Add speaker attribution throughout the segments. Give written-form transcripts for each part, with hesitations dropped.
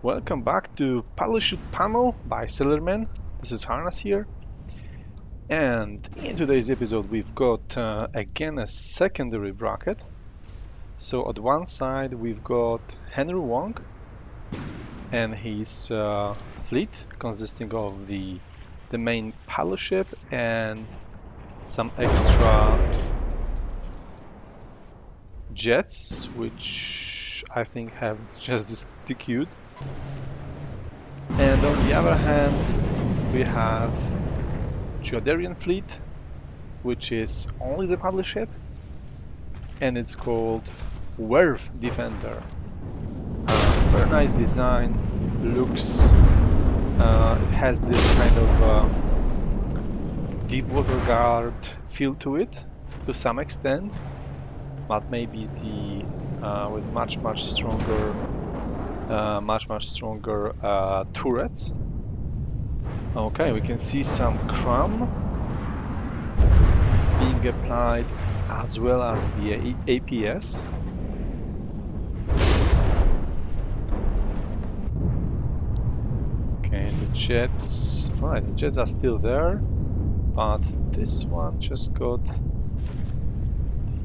Speaker 1: Welcome back to Paddleship Pummel by Celery Man. This is Harness here. And in today's episode we've got again a secondary bracket. So at one side we've got Henry Wong and his fleet consisting of the main paddleship and some extra jets, which I think have just DQ'd. And on the other hand, we have Geodarian fleet, which is only the paddleship, and it's called Werf Defender. Very nice design. Looks, it has this kind of deep water guard feel to it, to some extent, but maybe the with much stronger turrets. Okay, we can see some crumb being applied as well as the APS. Okay, the jets, right, the jets are still there, but this one just got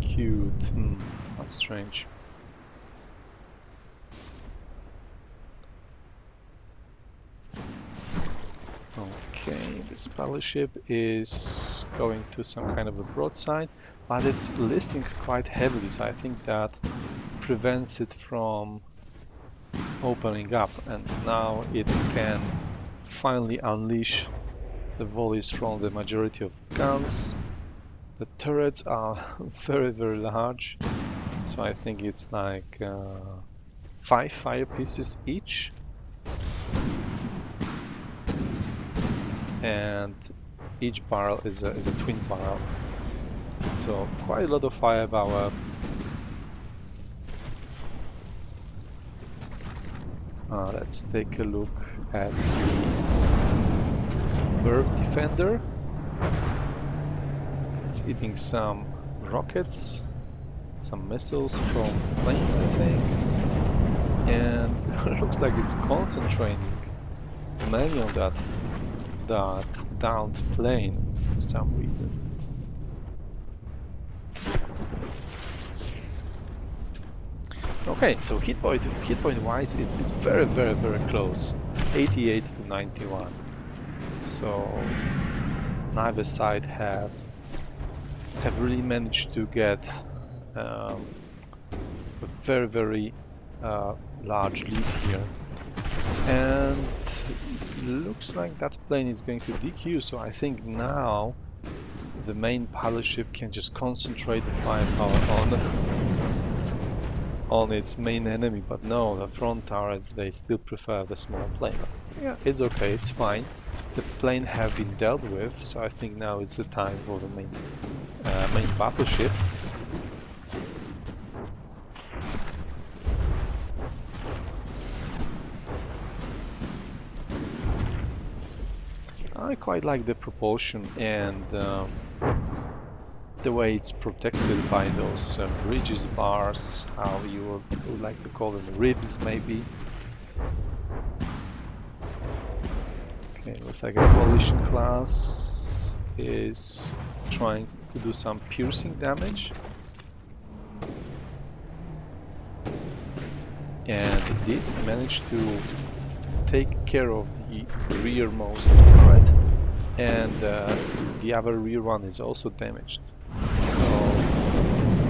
Speaker 1: DQ'd. That's strange. Okay, this paddleship is going to some kind of a broadside, but it's listing quite heavily, so I think that prevents it from opening up, and now it can finally unleash the volleys from the majority of guns. The turrets are very large, so I think it's like 5 fire pieces each. And each barrel is a twin barrel, so quite a lot of firepower. Let's take a look at Werf Defender. It's eating some rockets, some missiles from planes, I think, and it looks like it's concentrating mainly on that downed plane for some reason. Okay, so hit point wise, it's very close, 88 to 91. So neither side have really managed to get a very large lead here, and looks like that plane is going to DQ, so I think now the main paddleship can just concentrate the firepower on its main enemy, but no, the front turrets, they still prefer the small plane. Yeah, it's okay, it's fine. The plane have been dealt with, so I think now it's the time for the main battleship. I quite like the propulsion and the way it's protected by those bridges, bars, how you would like to call them, ribs maybe. Okay, looks like a coalition class is trying to do some piercing damage. And it did manage to take care of the rearmost turret, and the other rear one is also damaged. So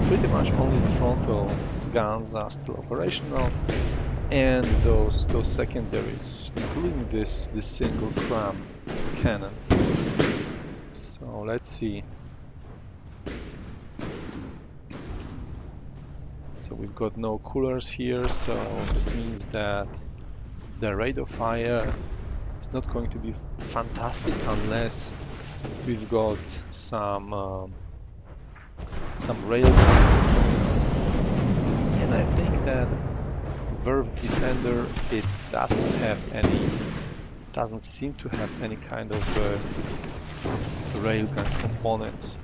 Speaker 1: pretty much only the frontal guns are still operational, and those secondaries, including this single cram cannon. So let's see. So we've got no coolers here, so this means that the rate of fire is not going to be fantastic unless we've got some railguns. And I think that Werf Defender, it doesn't seem to have any kind of railgun components.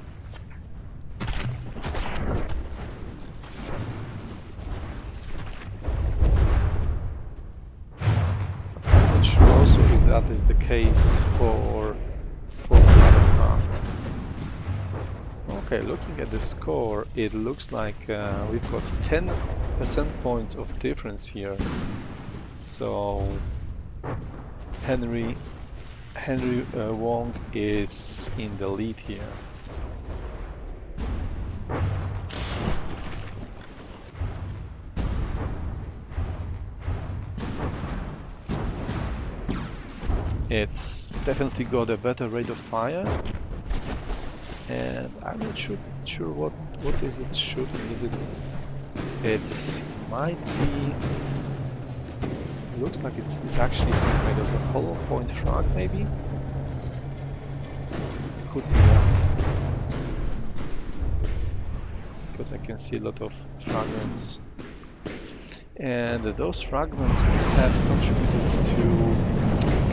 Speaker 1: is the case for the other craft. Okay, looking at the score, it looks like we've got 10 percent points of difference here. So Henry Wong is in the lead here. It's definitely got a better rate of fire, and I'm not sure what is it shooting. It might be. Looks like it's actually some kind of a hollow point frag, maybe. Could be that, because I can see a lot of fragments, and those fragments could have contributed to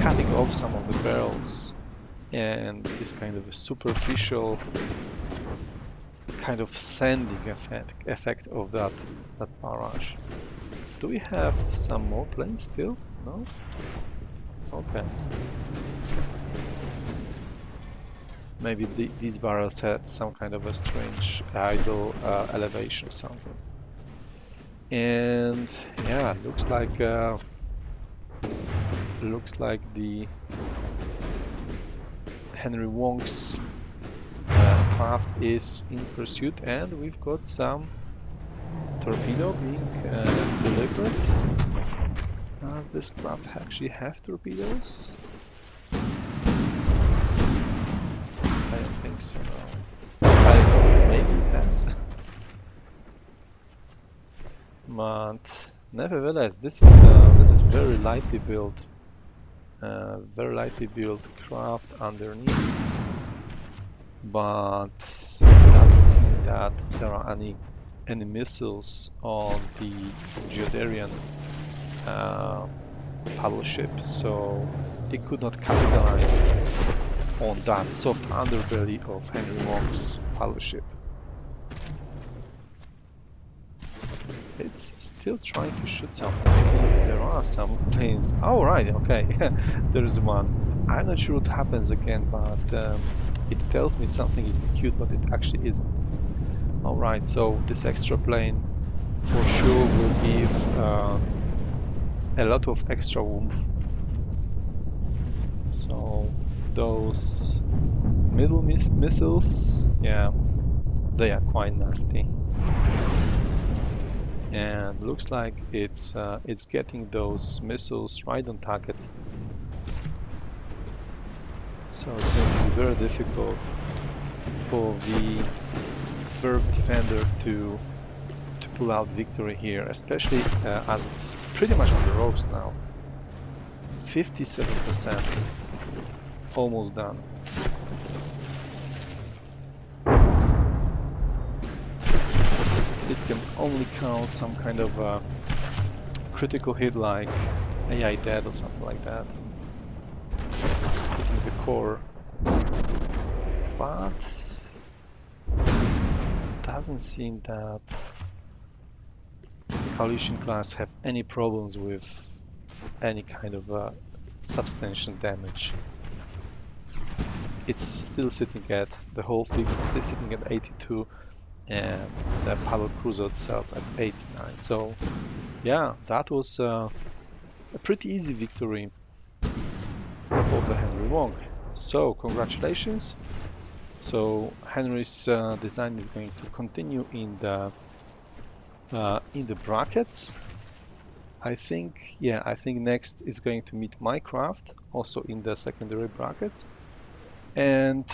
Speaker 1: cutting off some of the barrels, and this kind of a superficial kind of sanding effect of that barrage. Do we have some more planes still? No? Okay. Maybe these barrels had some kind of a strange idle elevation or something. And yeah, looks like the Henry Wong's craft is in pursuit, and we've got some torpedo being delivered. Does this craft actually have torpedoes? I don't think so, no. I don't know, maybe it has. But nevertheless, this is very lightly built craft underneath. But it doesn't seem that there are any missiles on the Geodarian paddleship, so it could not capitalize on that soft underbelly of Henry Wong's paddleship. It's still trying to shoot something. Maybe there are some planes. Oh, right, okay. There's one. I'm not sure what happens again, but it tells me something is DQ'd, but it actually isn't. Alright, so this extra plane for sure will give a lot of extra oomph. So those middle missiles, yeah, they are quite nasty. And looks like it's getting those missiles right on target. So it's going to be very difficult for the Verb defender to pull out victory here, especially as it's pretty much on the ropes now. 57%, almost done. It can only count some kind of critical hit like AI dead or something like that, hitting the core, but doesn't seem that Coalition class have any problems with any kind of substantial damage. It's still sitting at, the whole fleet is still sitting at 82, and the paddle cruiser itself at 89. So yeah, that was a pretty easy victory for the Henry Wong. So congratulations. So Henry's design is going to continue in the brackets. I think next is going to meet my craft also in the secondary brackets. And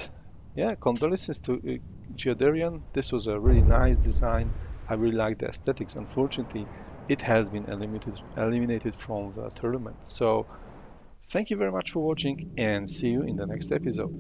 Speaker 1: yeah, condolences to Geodarian. This was a really nice design. I really like the aesthetics. Unfortunately, it has been eliminated from the tournament. So thank you very much for watching, and see you in the next episode.